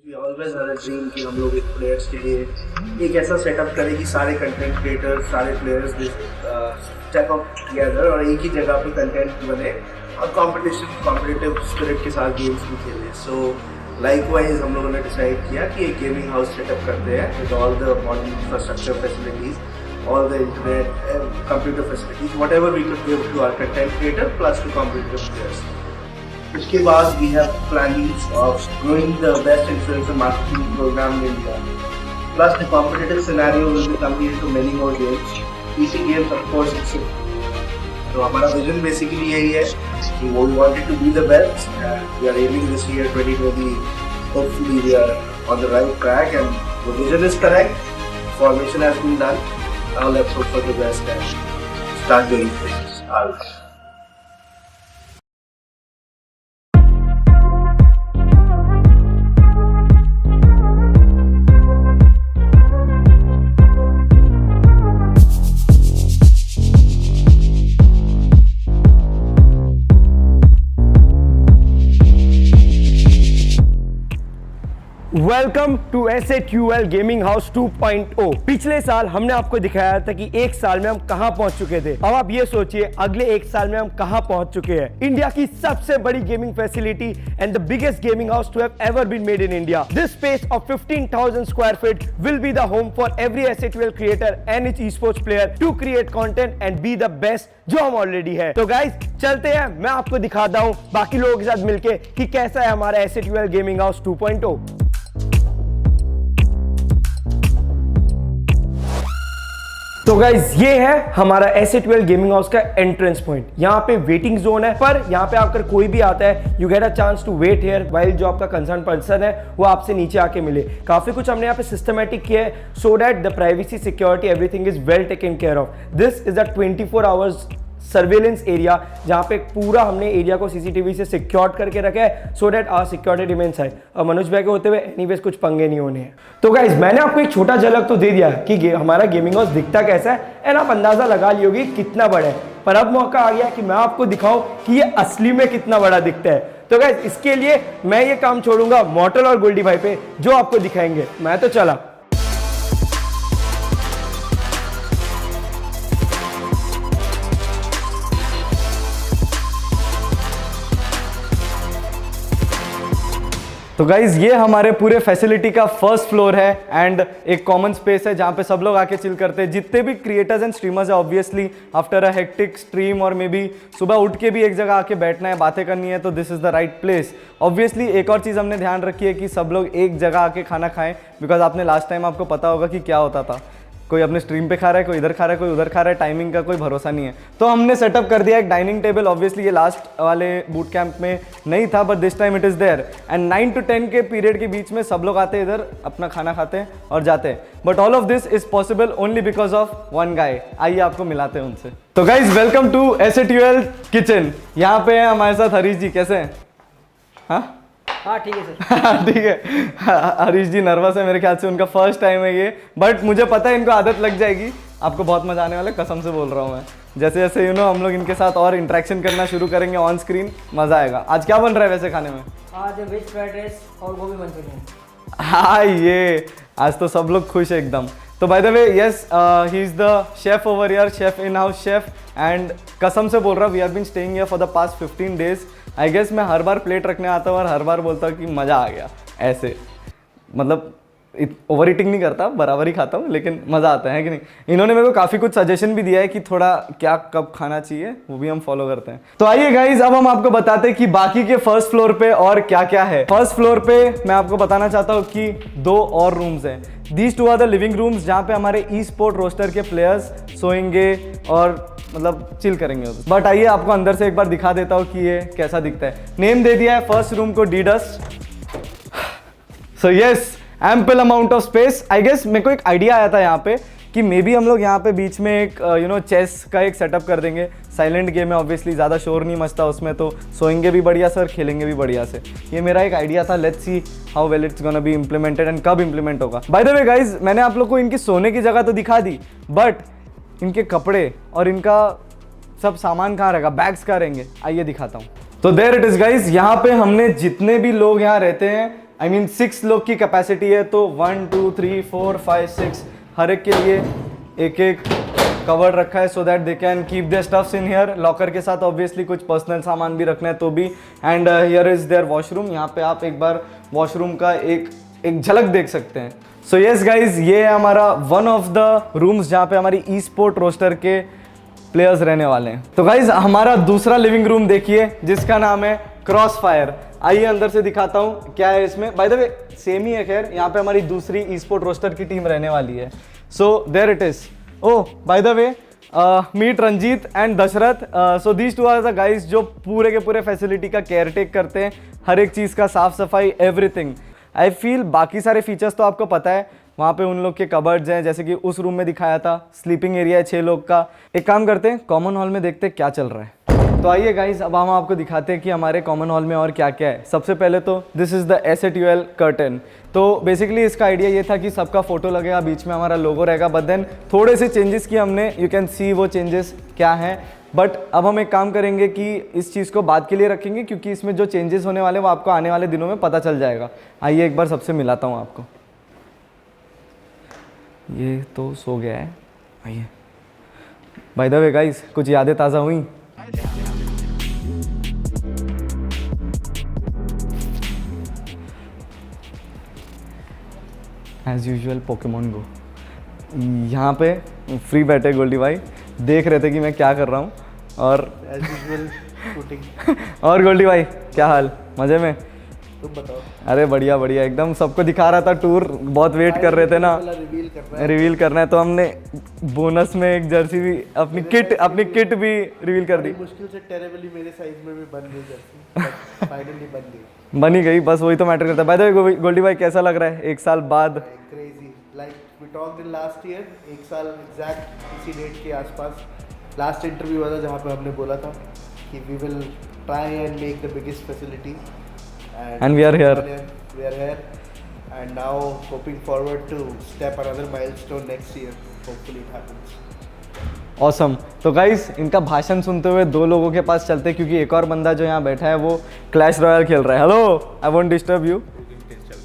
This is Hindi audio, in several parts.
We always had a dream कि हम लोग एक प्लेयर्स के लिए एक ऐसा सेटअप करें कि सारे कंटेंट क्रिएटर्स, सारे प्लेयर्स स्टेप अप टुगेदर और एक ही जगह पे कंटेंट बने और कॉम्पिटिटिव स्पिरिट के साथ गेम्स भी खेलें। सो लाइकवाइज हम लोगों ने डिसाइड किया कि एक गेमिंग हाउस सेटअप करते हैं with all the modern infrastructure facilities, all the internet and computer facilities, whatever we could give to our content creator plus to competitive players. उसके बाद we have plans of growing the best influencer marketing program in India. Plus the competitive scenario will be coming into many more games. PC games of course it's तो हमारा vision basically यही है कि we wanted to be the best and we are aiming this year 2020. Hopefully we are on the right track and the vision is correct. Formation has been done. Now let's hope for the best and start doing things. Welcome to SATUL gaming house 2.0। पिछले साल हमने आपको दिखाया था कि एक साल में हम कहां पहुंच चुके थे। अब आप ये सोचिए अगले एक साल में हम कहां पहुंच चुके हैं। इंडिया की सबसे बड़ी gaming facility and the biggest gaming house to have ever been made in India. This space of 15,000 square feet will be the home for every SATUL creator and its esports player to create content and be the best जो हम ऑलरेडी है। तो गाइस चलते हैं, मैं आपको दिखाता हूं बाकी लोगों के साथ मिलके कि कैसा है हमारा SATUL गेमिंग हाउस 2.0। तो गाइज ये है हमारा SATUL गेमिंग हाउस का एंट्रेंस पॉइंट। यहाँ पे वेटिंग जोन है, पर यहाँ पे आकर कोई भी आता है you get a chance to wait here while जो आपका कंसर्न पर्सन है वो आपसे नीचे आके मिले। काफी कुछ हमने यहाँ पे सिस्टमैटिक किया है so that the privacy security everything is well taken care of. This is a 24 hours surveillance area जहां पे पूरा हमने एरिया को सीसीटीवी से सिक्योर्ड करके रखा है so that our security remains high. और मनोज भाई के होते हुए एनीवेज कुछ पंगे नहीं होने हैं। तो गाइज मैंने आपको एक छोटा झलक तो दे दिया कि हमारा गेमिंग हाउस दिखता कैसा है एंड आप अंदाजा लगा लियोगे कितना बड़ा है। पर अब मौका आ गया कि मैं आपको दिखाऊं कि ये असली में कितना बड़ा दिखता है। तो गाइज इसके लिए मैं ये काम छोड़ूंगा मॉर्टल और गोल्डी भाई पे जो आपको दिखाएंगे। मैं तो चला। तो गाइज ये हमारे पूरे फैसिलिटी का फर्स्ट फ्लोर है एंड एक कॉमन स्पेस है जहाँ पे सब लोग आके चिल करते हैं। जितने भी क्रिएटर्स एंड स्ट्रीमर्स है obviously after a hectic stream और मे बी सुबह उठ के भी एक जगह आके बैठना है, बातें करनी है, तो this is the right place. Obviously एक और चीज़ हमने ध्यान रखी है कि सब लोग एक जगह आके खाना खाएं, बिकॉज आपने लास्ट टाइम आपको पता होगा कि क्या होता था, कोई अपने स्ट्रीम पे खा रहा है, कोई इधर खा रहा है, कोई उधर खा रहा है, टाइमिंग का कोई भरोसा नहीं है। तो हमने सेटअप कर दिया एक डाइनिंग टेबल। ऑब्वियसली ये लास्ट वाले बूट कैंप में नहीं था but this time it is there and 9 to 10 के पीरियड के बीच में सब लोग आते हैं इधर, अपना खाना खाते हैं और जाते हैं। But all of this is possible only because of one guy. आइए आपको मिलाते हैं उनसे। तो guys welcome to SATUL kitchen. यहाँ पे है हमारे साथ हरीश जी। कैसे हैं? हाँ ठीक है सर। ठीक है। हरीश जी नर्वस है, मेरे ख्याल से उनका फर्स्ट टाइम है ये, बट मुझे पता है इनको आदत लग जाएगी। आपको बहुत मजा आने वाला है, कसम से बोल रहा हूँ मैं। जैसे जैसे हम लोग इनके साथ और इंटरेक्शन करना शुरू करेंगे ऑन स्क्रीन, मजा आएगा। आज क्या बन रहा है वैसे खाने में? आज वेज फ्राइड राइस और गोभी मंचूरियन। हाँ ये आज तो सब लोग खुश है एकदम। तो by the way yes he is the chef over here, chef in house chef, and कसम से बोल रहा हूँ we have been staying here for the past 15 days। I guess मैं हर बार प्लेट रखने आता हूँ और हर बार बोलता हूँ कि मज़ा आ गया। ऐसे मतलब ओवर ईटिंग नहीं करता, बराबर ही खाता हूँ, लेकिन मज़ा आता है कि नहीं। इन्होंने मेरे को काफ़ी कुछ सजेशन भी दिया है कि थोड़ा क्या कब खाना चाहिए, वो भी हम फॉलो करते हैं। तो आइए गाइज अब हम आपको बताते हैं कि बाकी के फर्स्ट फ्लोर पे और क्या क्या है। फर्स्ट फ्लोर पे मैं आपको बताना चाहता हूँ कि 2 और रूम्स हैं। These 2 are the living rooms जहाँ पे हमारे ई-स्पोर्ट रोस्टर के प्लेयर्स सोएंगे और मतलब चिल करेंगे। बट आइए आपको अंदर से एक बार दिखा देता हूँ कि ये कैसा दिखता है। नेम दे दिया है फर्स्ट रूम को D-Dust। So yes ample amount of space. I guess मेरे को एक आइडिया आया था यहाँ पे कि मे बी हम लोग यहाँ पे बीच में एक चेस का एक सेटअप कर देंगे। साइलेंट गेम है ऑब्वियसली, ज़्यादा शोर नहीं मचता उसमें, तो सोएंगे भी बढ़िया से और खेलेंगे भी बढ़िया से। ये मेरा एक आइडिया था, let's see how well it's gonna be implemented and कब इम्प्लीमेंट होगा। बाय द वे गाइज मैंने आप लोग को इनकी सोने की जगह तो दिखा दी, बट इनके कपड़े और इनका सब सामान कहाँ रहेगा, बैग्स कहाँ रहेंगे, आइए दिखाता हूँ। तो देयर इट इज गाइज, यहाँ पे हमने जितने भी लोग यहाँ रहते हैं आई मीन 6 लोग की कैपेसिटी है, तो 1 2 3 4 5 6 हर एक के लिए एक एक कवर्ड रखा है so that they can keep their stuffs in here. Locker के साथ ऑब्वियसली कुछ पर्सनल सामान भी रखना है तो भी। And here is there washroom, यहाँ पे आप एक बार वॉशरूम का एक झलक देख सकते हैं। सो यस गाइज, ये है हमारा वन ऑफ द रूम्स जहाँ पे हमारी ई स्पोर्ट रोस्टर के प्लेयर्स रहने वाले हैं। तो गाइज हमारा दूसरा लिविंग रूम देखिए जिसका नाम है क्रॉस फायर। आइए अंदर से दिखाता हूँ क्या है इसमें। बाय द वे सेम ही है, खैर यहाँ पे हमारी दूसरी ई स्पोर्ट रोस्टर की टीम रहने वाली है। So there it is. Oh by the way meet Ranjit and Dashrath. So these two are the guys जो पूरे के पूरे फैसिलिटी का केयर टेक करते हैं, हर एक चीज़ का साफ सफाई एवरीथिंग। आई फील बाकी सारे फीचर्स तो आपको पता है, वहाँ पे उन लोग के कबर्ड्स हैं, जैसे कि उस रूम में दिखाया था, स्लीपिंग एरिया है 6 लोग का। एक काम करते हैं, कॉमन हॉल में देखते हैं क्या चल रहा है। तो आइए गाइज अब हम आपको दिखाते हैं कि हमारे कॉमन हॉल में और क्या क्या है। सबसे पहले तो this is the SATUL curtain. तो बेसिकली इसका आइडिया ये था कि सबका फोटो लगेगा, बीच में हमारा लोगो रहेगा, बट देन थोड़े से चेंजेस किए हमने, यू कैन सी वो चेंजेस क्या हैं। बट अब हम एक काम करेंगे कि इस चीज़ को बाद के लिए रखेंगे, क्योंकि इसमें जो चेंजेस होने वाले वो आपको आने वाले दिनों में पता चल जाएगा। आइए एक बार सबसे मिलाता हूँ आपको। ये तो सो गया है। आइए, बाय द वे गाइस कुछ यादें ताज़ा हुई। एज यूजुअल पोकेमोन गो। यहाँ पे फ्री बैठे गोल्डी भाई, देख रहे थे कि मैं क्या कर रहा हूँ। और एज यूजुअल शूटिंग। और गोल्डी भाई क्या हाल, मज़े में? तुम बताओ। अरे बढ़िया बढ़िया एकदम, सबको दिखा रहा था टूर, बहुत वेट कर रहे थे ना, रिवील करना है तो हमने बोनस में एक जर्सी भी, अपनी किट भी रिवील कर दी। मुश्किल से टेरेबली मेरे साइज में भी बन गई जर्सी, फाइनली बनी गई, बस वही तो मैटर करता है। बाय द वे गोल्डी भाई कैसा लग रहा है 1 साल बाद? Crazy, like we talked in last year, 1 साल एग्जैक्ट इसी डेट के आसपास लास्ट इंटरव्यू हुआ था जहाँ पे हमने बोला था कि we will try and make the biggest facility. And we are here. We are here, and now hoping forward to step another milestone next year. Hopefully it happens. Awesome. तो गाइस इनका भाषण सुनते हुए 2 लोगों के पास चलते, क्योंकि एक और बंदा जो यहाँ बैठा है वो क्लैश रॉयल खेल रहा है। Hello, I won't disturb you.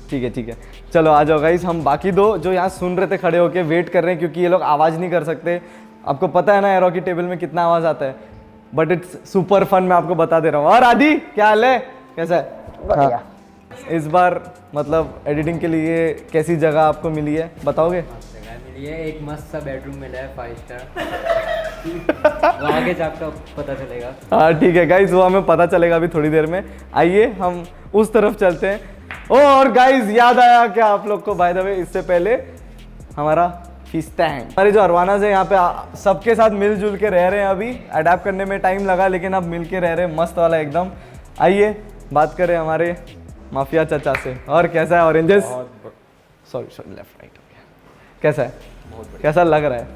ठीक है, चलो आ जाओ गाइस। हम बाकी 2 जो यहाँ सुन रहे थे खड़े होके वेट कर रहे हैं, क्योंकि ये लोग आवाज़ नहीं कर सकते। आपको पता है ना एरो की टेबल में कितना आवाज़ आता है, बट इट्स सुपर फन, मैं आपको बता दे रहा हूँ। और आदि क्या हाल है, कैसा है? हाँ। इस बार मतलब एडिटिंग के लिए कैसी जगह आपको मिली है, बताओगे? जगह मिली है, एक मस्त सा बेडरूम मिला है 5 स्टार। वो आगे जाकर पता चलेगा। हाँ ठीक है गाइज, वो हमें पता चलेगा अभी थोड़ी देर में। आइए हम उस तरफ चलते हैं। ओ और गाइज याद आया क्या आप लोग को, बाय द वे इससे पहले हमारा फिस्टैंग, हमारे जो अरवानाज है यहाँ पे सबके साथ मिलजुल के रह रहे हैं। अभी अडेप्ट करने में टाइम लगा, लेकिन अब मिल के रह रहे हैं, मस्त वाला एकदम। आइए बात करें हमारे माफिया चाचा से। और कैसा है ऑरेंजेस? सॉरी लेफ्ट राइट हो गया। कैसा है? कैसा लग रहा है?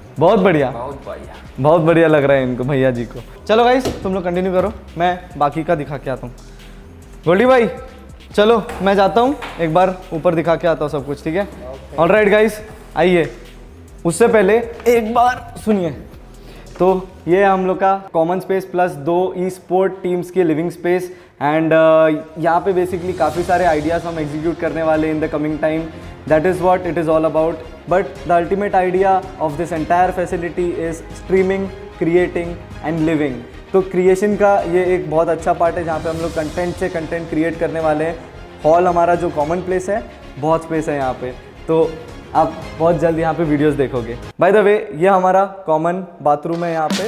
बहुत बढ़िया लग रहा है इनको, भैया जी को। चलो गाइस तुम लोग कंटिन्यू करो, मैं बाकी का दिखा के आता हूँ। गोल्डी भाई चलो मैं जाता हूँ, एक बार ऊपर दिखा के आता हूँ सब कुछ, ठीक है? ऑलराइट गाइस आइए, उससे पहले एक बार सुनिए। तो ये है हम लोग का कॉमन स्पेस प्लस 2 ई स्पोर्ट टीम्स की लिविंग स्पेस। एंड यहाँ पे बेसिकली काफ़ी सारे आइडियाज़ हम एग्जीक्यूट करने वाले in the coming time. That is what it is all about. But the ultimate idea of this entire facility is streaming, creating and living. तो क्रिएशन का ये एक बहुत अच्छा पार्ट है जहाँ पे हम लोग कंटेंट से कंटेंट क्रिएट करने वाले हैं। हॉल हमारा जो कॉमन प्लेस है, बहुत स्पेस है यहाँ पे, तो आप बहुत जल्द यहाँ पे वीडियोस देखोगे। बाय द वे ये हमारा कॉमन बाथरूम है यहाँ पे।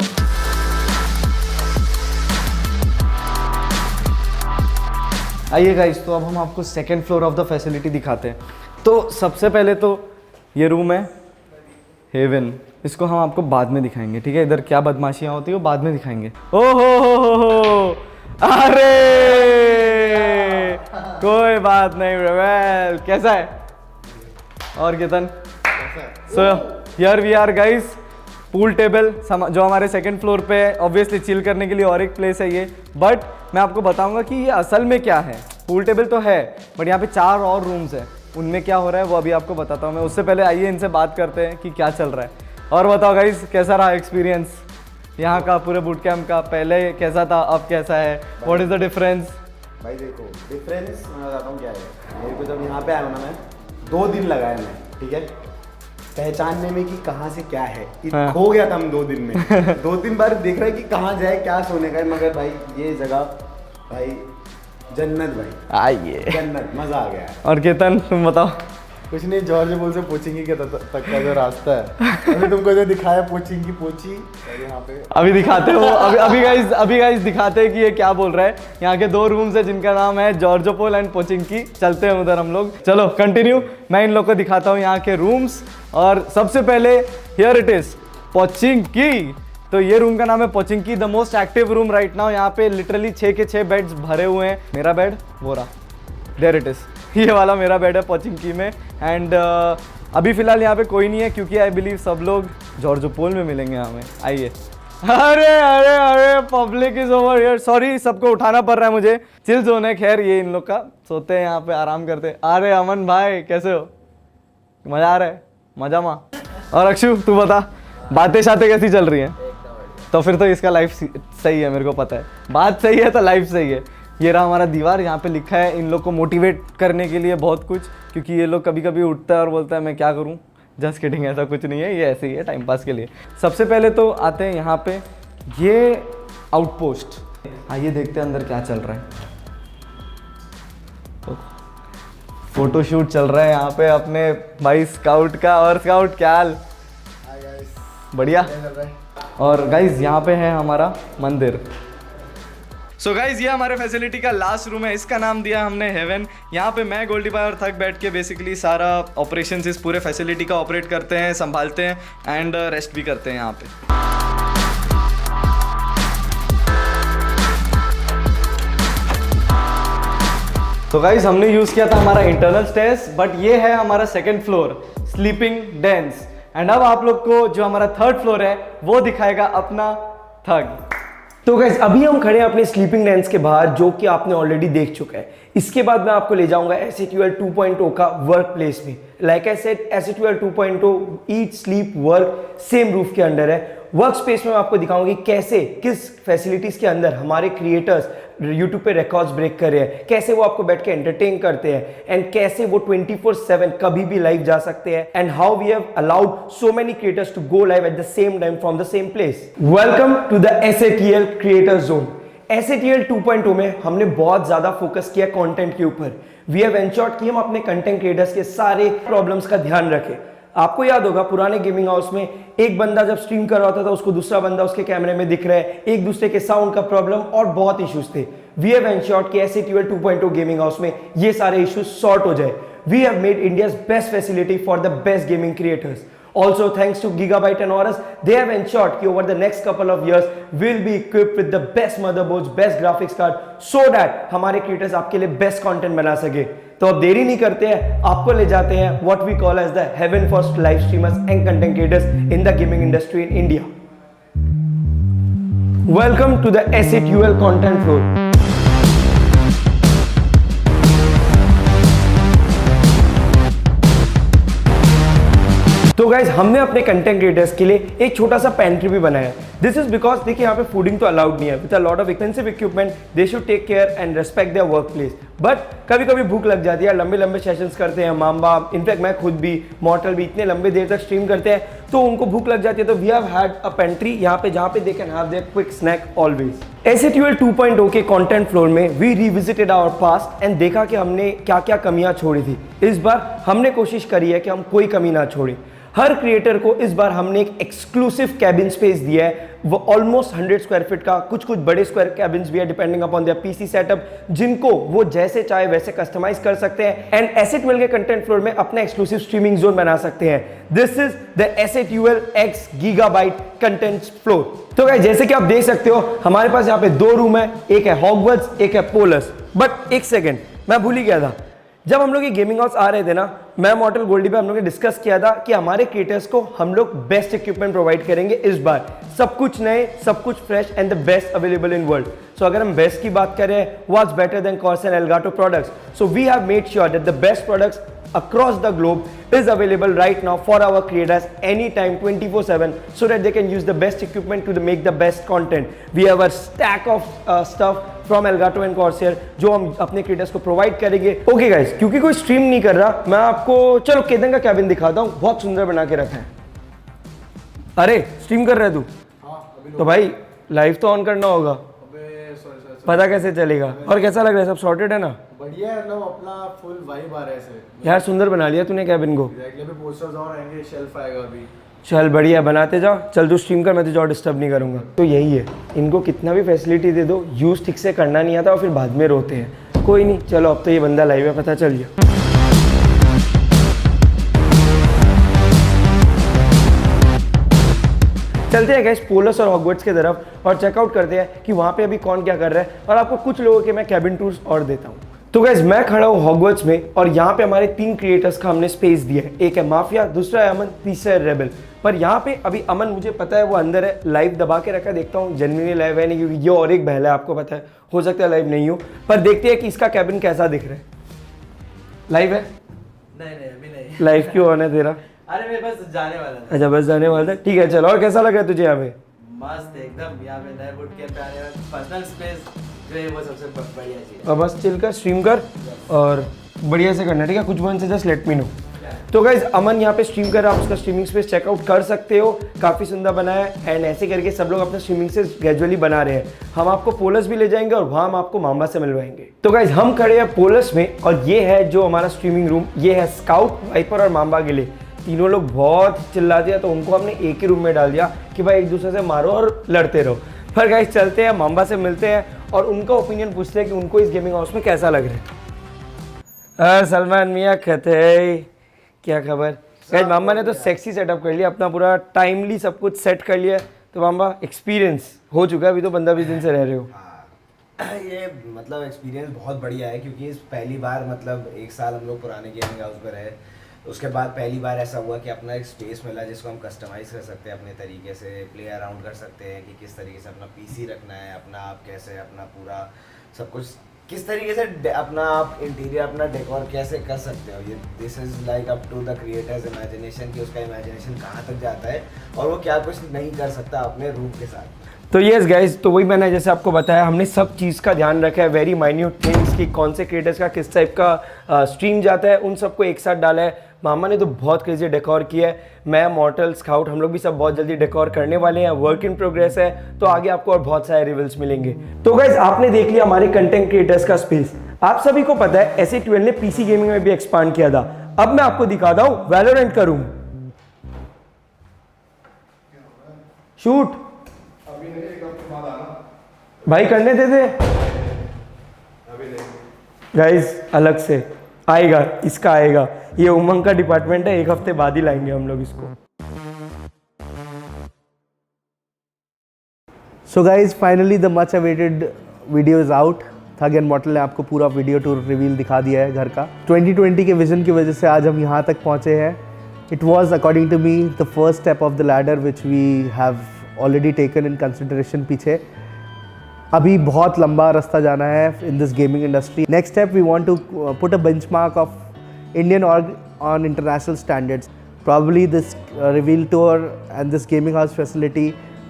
आइए गाइस, तो अब हम आपको second floor of the facility दिखाते हैं। तो सबसे पहले तो ये रूम है हेवन, इसको हम आपको बाद में दिखाएंगे, ठीक है? इधर क्या बदमाशियाँ होती है वो बाद में दिखाएंगे। ओ हो, अरे कोई बात नहीं वेल, कैसा है? और Ketan so here we are guys, pool table जो हमारे सेकंड फ्लोर पे है। ऑब्वियसली चिल करने के लिए और एक प्लेस है ये, बट मैं आपको बताऊंगा कि ये असल में क्या है। पूल टेबल तो है, बट यहाँ पे 4 और रूम्स हैं, उनमें क्या हो रहा है वो अभी आपको बताता हूँ मैं। उससे पहले आइए इनसे बात करते हैं कि क्या चल रहा है। और बताओ गाइस कैसा रहा एक्सपीरियंस यहाँ का, पूरे बूट कैंप का? पहले कैसा था, अब कैसा है? What is the difference? भाई देखो डिफरेंस मैं बताता हूँ क्या है। मेरे को जब यहाँ पे आया हूँ ना, मैं 2 दिन लगाया मैं, ठीक है, पहचानने में कि कहाँ से क्या है। हाँ। खो गया था हम 2 दिन में 2-3 बार देख रहे हैं कि कहाँ जाए, क्या सोने का है, मगर भाई ये जगह भाई जन्नत, भाई आइए। जन्नत, मजा आ गया। और केतन तुम बताओ। कुछ नहीं, जॉर्ज बोल से पोचिंगी के तक का जो रास्ता है, अभी तुमको जो दिखाया पोचिंगी पोची, और यहाँ पे अभी दिखाते हो, अभी गाइस दिखाते हैं कि ये क्या बोल रहा है। यहाँ के 2 रूम्स है जिनका नाम है जॉर्जोपोल एंड पोचिंकी। चलते हैं उधर हम लोग, चलो कंटिन्यू। मैं इन लोग को दिखाता हूँ यहाँ के रूम्स। और सबसे पहले हियर इट इज पोचिंकी। तो ये रूम का नाम है Pochinki, the most active room right now. यहाँ पे लिटरली 6 के 6 बेड्स भरे हुए हैं। मेरा बेड वो रहा, देयर इट इज, ये वाला मेरा बेड है पोचिंकी में। एंड अभी फिलहाल यहाँ पे कोई नहीं है क्योंकि आई बिलीव सब लोग जॉर्जोपोल में मिलेंगे हमें। आइए। अरे अरे अरे public is over here, sorry सबको उठाना पड़ रहा है मुझे। चिल जोन है, खैर ये इन लोग का, सोते हैं यहाँ पे, आराम करते हैं। अरे अमन भाई कैसे हो, मजा आ रहा है? मजा माँ। और अक्षु तू बता, बातें शातें कैसी चल रही हैं? तो फिर तो इसका लाइफ सही है, मेरे को पता है। बात सही है तो लाइफ सही है। ये रहा हमारा दीवार, यहाँ पे लिखा है इन लोग को मोटिवेट करने के लिए बहुत कुछ, क्योंकि ये लोग कभी कभी उठता है और बोलता है मैं क्या करूँ। जस्ट किडिंग, ऐसा कुछ नहीं है, ये ऐसे ही है टाइम पास के लिए। सबसे पहले तो आते हैं यहाँ पे, ये आउटपोस्ट। आइए देखते हैं अंदर क्या चल रहा है। तो फोटोशूट चल रहा है यहाँ पे अपने भाई स्काउट का। और स्काउट क्या हाल? बढ़िया। और गाइज यहाँ पे है हमारा मंदिर। सो गाइज ये हमारे फैसिलिटी का लास्ट रूम है, इसका नाम दिया हमने हेवन। यहाँ पे मैं गोल्डी भाई और थक बैठ के बेसिकली सारा ऑपरेशंस इस पूरे फैसिलिटी का ऑपरेट करते हैं, संभालते हैं एंड रेस्ट भी करते हैं यहाँ पे। तो गाइज हमने यूज़ किया था हमारा इंटरनल स्टेयर्स, बट ये है हमारा 2nd floor, sleeping dense. And अब आप लोग को जो हमारा 3rd फ्लोर है वो दिखाएगा अपना थग। तो गाइस अभी हम खड़े हैं अपने स्लीपिंग डेंस के बाहर, जो कि आपने ऑलरेडी देख चुका है। इसके बाद मैं आपको ले जाऊंगा SATUL 2.0 का वर्क प्लेस में। Like I said, SATUL 2.0 eat sleep work same roof के अंडर है। वर्क स्पेस में मैं आपको दिखाऊंगी कैसे, किस फैसिलिटीज के अंदर हमारे क्रिएटर्स यूट्यूब पे रिकॉर्ड्स ब्रेक कर रहे हैं, कैसे वो आपको बैठ के एंटरटेन करते हैं, एंड कैसे वो 24/7 कभी भी लाइव जा सकते हैं, and how we have allowed so many creators to go live at the same time from the same place. Welcome to the SATL creator zone. SATL 2.0 में हमने बहुत ज्यादा फोकस किया कंटेंट के ऊपर। वी हैव एंश्योर्ड कि हम अपने कंटेंट क्रिएटर्स के सारे प्रॉब्लम्स का ध्यान रखें। आपको याद होगा पुराने गेमिंग हाउस में एक बंदा जब स्ट्रीम कर रहा था उसको दूसरा बंदा उसके कैमरे में दिख रहा है, एक दूसरे के साउंड का प्रॉब्लम और बहुत इश्यूज थे। वी हैव एंश्योर्ड कि SATUL 2.0 गेमिंग हाउस में ये सारे इश्यूज सॉर्ट हो जाए। We have made India's best facility for the best gaming creators. Also, thanks to Gigabyte and Aorus, they have ensured that over the next couple of years, we'll be equipped with the best motherboards, best graphics card, so that हमारे creators आपके लिए best content बना सके। तो अब देरी नहीं करते हैं, आपको ले जाते हैं what we call as the heaven for live streamers and content creators in the gaming industry in India. Welcome to the SATUL content floor. तो गाइज हमने अपने कंटेंट क्रिएटर्स के लिए एक छोटा सा पेंट्री भी बनाया। दिस इज बिकॉज देखिए यहाँ पे फूडिंग तो अलाउड नहीं है। With a lot of expensive equipment they should take care and respect their work place. But कभी कभी भूख लग जाती है, लंबे लंबे सेशंस करते हैं माम्बा, इनफैक्ट मैं खुद भी, मॉर्टल भी इतने लंबे देर तक स्ट्रीम करते हैं, तो उनको भूख लग जाती है। तो we have had a pantry यहाँ पे जहाँ पे they can have their quick snack always. SATUL 2.0 के कंटेंट फ्लोर में we revisited our past and देखा कि हमने क्या क्या कमियां छोड़ी थी। इस बार हमने कोशिश करी है कि हम कोई कमी ना छोड़ें। हर क्रिएटर को इस बार हमने एक एक्सक्लूसिव कैबिन स्पेस दिया है, वो ऑलमोस्ट 100 स्क्वायर फीट का, कुछ कुछ बड़े स्क्वायर कैबिन्स भी है depending upon their PC setup, जिनको वो जैसे चाहे वैसे कस्टमाइज कर सकते हैं एंड SATUL के कंटेंट फ्लोर में अपना एक्सक्लूसिव स्ट्रीमिंग जोन बना सकते हैं। This is the SATUL X Gigabyte content floor. तो गाइस जैसे कि आप देख सकते हो हमारे पास यहाँ पे 2 रूम है, एक है हॉगवर्ट्स, एक है पोलस। बट एक सेकेंड, मैं भूल ही गया था, जब हम लोग ये गेमिंग हाउस आ रहे थे ना, मैं मॉर्टल गोल्डी पे हम लोग ने डिस्कस किया था कि हमारे क्रिएटर्स को हम लोग बेस्ट इक्विपमेंट प्रोवाइड करेंगे इस बार। सब कुछ नए, सब कुछ fresh and the best available in world. So अगर हम बेस्ट की बात करें, what's better than Corsair and Elgato products? So we have made sure that the best products across the globe is available right now for our creators anytime 24/7 so that they can use the best equipment to make the best content. We have a stack of stuff from Elgato and Corsair जो हम अपने क्रिएटर्स को प्रोवाइड करेंगे. ओके गाइस, क्योंकि कोई स्ट्रीम नहीं कर रहा, मैं आपको चलो केतन का कैबिन दिखाता हूँ. बहुत सुंदर बना के रखा है. अरे स्ट्रीम कर रहा है तू? तो भाई लाइव तो ऑन करना होगा. पता कैसे चलेगा? और कैसा लग रहा है? सब सॉर्टेड है ना? बढ़िया है, मतलब अपना फुल वाइब आ रहा है इसे. यार सुंदर बना लिया तूने कैबिन को. एग्जैक्टली, अभी पोस्टर्स और आएंगे, शेल्फ आएगा अभी. चल बढ़िया, बनाते जाओ. चल तू स्ट्रीम कर, मैं तुझे और डिस्टर्ब नहीं करूंगा. तो यही है, इनको कितना भी फैसिलिटी दे दो, यूज ठीक से करना नहीं आता और फिर बाद में रोते हैं. कोई नहीं, चलो अब तो ये बंदा लाइव है, पता चल गया. चलते हैं गाइस पोलस और हॉगवर्ट्स की तरफ और चेकआउट करते हैं कि वहाँ पे अभी कौन क्या कर रहा है, और आपको कुछ लोगों के मैं कैबिन टूर्स और देता हूँ. तो गाइस मैं खड़ा हूँ हॉगवर्ट्स में और यहाँ पे हमारे 3 क्रिएटर्स का हमने स्पेस दिया है. एक है माफिया, दूसरा है अमन, तीसरा है रेबल. पर यहाँ पे अभी अमन मुझे पता है वो अंदर है, लाइव दबा के रखा. देखता हूँ जेन्युइनली लाइव है नहीं, क्योंकि ये और एक बहला है, आपको पता है, हो सकता है लाइव नहीं हो. पर देखते हैं कि इसका कैबिन कैसा दिख रहा है. लाइव है? नहीं अभी नहीं. लाइव क्यों ऑन है तेरा? अरे मैं बस जाने वाला था. अच्छा बस जाने वाला था, ठीक है. चलो, और कैसा लग रहा है तुझे यहाँ पे? मस्त एकदम. यहाँ पे नए बुट कैंप पे आने वाला पर्सनल स्पेस जो है वो सबसे बढ़िया चीज. और बस चिल कर, स्ट्रीम कर और बढ़िया से करना, ठीक है? कुछ मन से जस्ट लेट मी नो. तो गाइज अमन यहाँ पे स्ट्रीम कर रहा है, आप उसका स्ट्रीमिंग स्पेस चेकआउट कर सकते हो. काफ़ी सुंदर बना है एंड ऐसे करके सब लोग अपना स्ट्रीमिंग से ग्रेजुअली बना रहे हैं. हम आपको पोलस भी ले जाएंगे और वहाँ हम आपको मामा से मिलवाएंगे. तो गाइज हम खड़े हैं पोलस में और ये है जो हमारा स्ट्रीमिंग रूम. ये है स्काउट, वाइपर और मामा के लिए. तीनों लोग बहुत चिल्लाते हैं तो उनको हमने एक ही रूम में डाल दिया कि भाई एक दूसरे से मारो और लड़ते रहो. पर गाइस चलते हैं, मामा से मिलते हैं और उनका ओपिनियन पूछते हैं कि उनको इस गेमिंग हाउस में कैसा लग रहा है. सलमान मियाँ कहते हैं क्या खबर? गाइस मामा ने तो सेक्सी सेटअप कर लिया, अपना पूरा टाइमली सब कुछ सेट कर लिया. तो मामा एक्सपीरियंस हो चुका है, अभी तो 15-20 दिन से रह रहे हो. ये मतलब एक्सपीरियंस बहुत बढ़िया है, क्योंकि इस पहली बार मतलब 1 साल हम लोग पुराने गेमिंग हाउस में रहे. उसके बाद पहली बार ऐसा हुआ कि अपना एक स्पेस मिला जिसको हम कस्टमाइज़ कर सकते हैं अपने तरीके से, प्ले अराउंड कर सकते हैं कि किस तरीके से अपना पीसी रखना है, अपना आप कैसे अपना पूरा सब कुछ किस तरीके से अपना आप इंटीरियर अपना डेकोर कैसे कर सकते हो. ये this is like up to the creators imagination कि उसका इमेजिनेशन कहाँ तक जाता है और वो क्या कुछ नहीं कर सकता अपने रूम के साथ. तो यस गाइज, तो वही मैंने जैसे आपको बताया, हमने सब चीज़ का ध्यान रखा है. वेरी माइन्यूट थिंग्स कि कौन से क्रिएटर्स का किस टाइप का स्ट्रीम जाता है, उन सबको एक साथ डाला है. मामा ने तो बहुत क्रेजी डेकोर किया है. मैं, मॉर्टल, स्काउट, हम लोग भी सब बहुत जल्दी डेकोर करने वाले हैं. वर्क इन प्रोग्रेस है, तो आगे आपको और बहुत सारे रिवल्स मिलेंगे. तो गाइज आपने देख लिया हमारे कंटेंट क्रिएटर्स का स्पेस. आप सभी को पता है SA12 ने पीसी गेमिंग में भी एक्सपांड किया था. अब मैं आपको दिखाता हूँ वैलोरेंट का रूम. शूट भाई करने दे दे गाइज, अलग से आएगा, इसका आएगा. ये उमंग का डिपार्टमेंट है, 1 हफ्ते बाद ही लाएंगे हम लोग इसको. So guys finally the much awaited video is out. Tug and मॉर्टल ने आपको पूरा वीडियो टूर रिवील दिखा दिया है घर का. 2020 के विजन की वजह से आज हम यहाँ तक पहुँचे हैं. It was according to me the first step of the ladder which we have already taken in consideration. पीछे अभी बहुत लंबा रास्ता जाना है in this gaming industry. Next step we want to put a benchmark of Indian org on international standards. Probably this reveal tour and this gaming house facility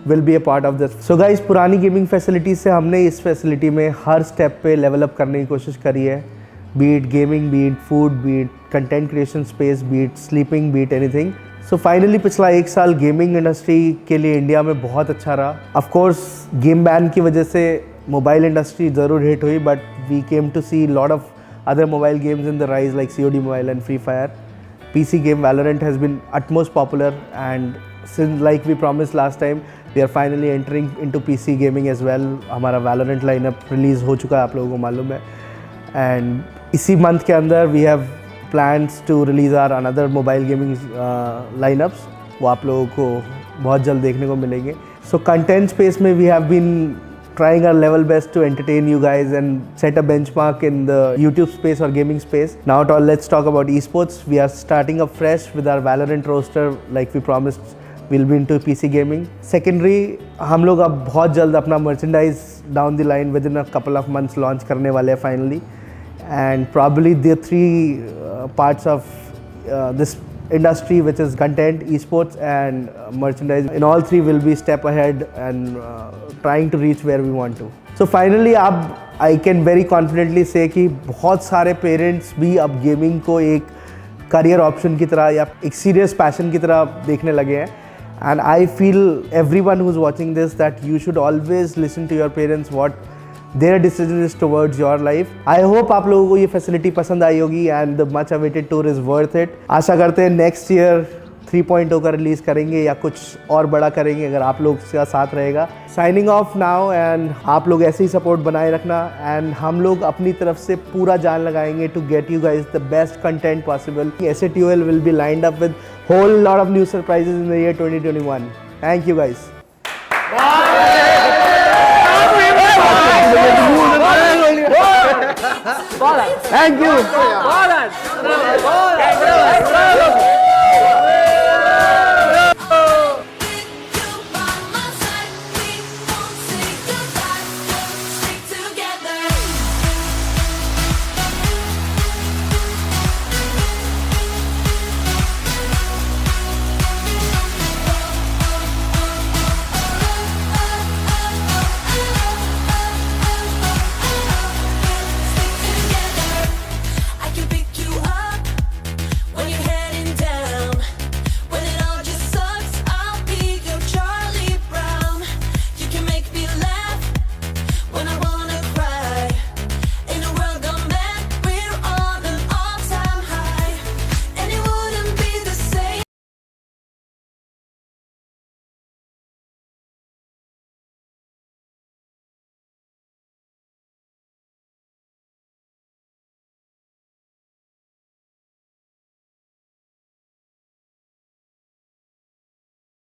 will be a part of this. So guys, पुरानी गेमिंग फैसिलिटी से हमने इस फैसिलिटी में हर स्टेप पे लेवल अप करने की कोशिश करी है. Be it gaming, be it food, be it content creation space, be it sleeping, be it anything. So finally पिछला 1 साल गेमिंग इंडस्ट्री के लिए इंडिया में बहुत अच्छा रहा. Of course गेम बैन की वजह से मोबाइल इंडस्ट्री ज़रूर हिट हुई, but we came to see lot of other mobile games in the rise like COD Mobile and Free Fire. PC game Valorant has been utmost popular, and since like we promised last time, we are finally entering into PC gaming as well. हमारा Valorant lineup release हो चुका है, आप लोगों को मालूम है. And इसी month के अंदर we have plans to release our another mobile gaming lineups. वो आप लोगों को बहुत जल्द देखने को मिलेंगे. So content space में we have been trying our level best to entertain you guys and set a benchmark in the YouTube space or gaming space. Now let's talk about esports. We are starting up fresh with our Valorant roster like we promised. We'll be into PC gaming. Secondary, हम लोग अब बहुत जल्द अपना merchandise down the line within a couple of months launch करने वाले हैं finally. and probably the three parts of this industry, which is content, esports and merchandise. In all three will be step ahead and trying to reach where we want to. So finally अब I can very confidently say कि बहुत सारे पेरेंट्स भी अब गेमिंग को एक करियर ऑप्शन की तरह या एक सीरियस पैशन की तरह देखने लगे हैं. And I feel everyone who's watching this that you should always listen to your parents what their decision is towards your life. I hope आप लोगों को ये फैसिलिटी पसंद आई होगी and the much awaited tour is worth it. आशा करते हैं नेक्स्ट ईयर 3.0 का रिलीज़ करेंगे या कुछ और बड़ा करेंगे अगर आप लोग का साथ रहेगा. साइनिंग ऑफ नाउ एंड आप लोग ऐसे ही सपोर्ट बनाए रखना एंड हम लोग अपनी तरफ से पूरा जान लगाएंगे to get you guys the best content possible. SATOL will be lined up with whole lot of new surprises in the year 2021. Thank you guys. Thank you.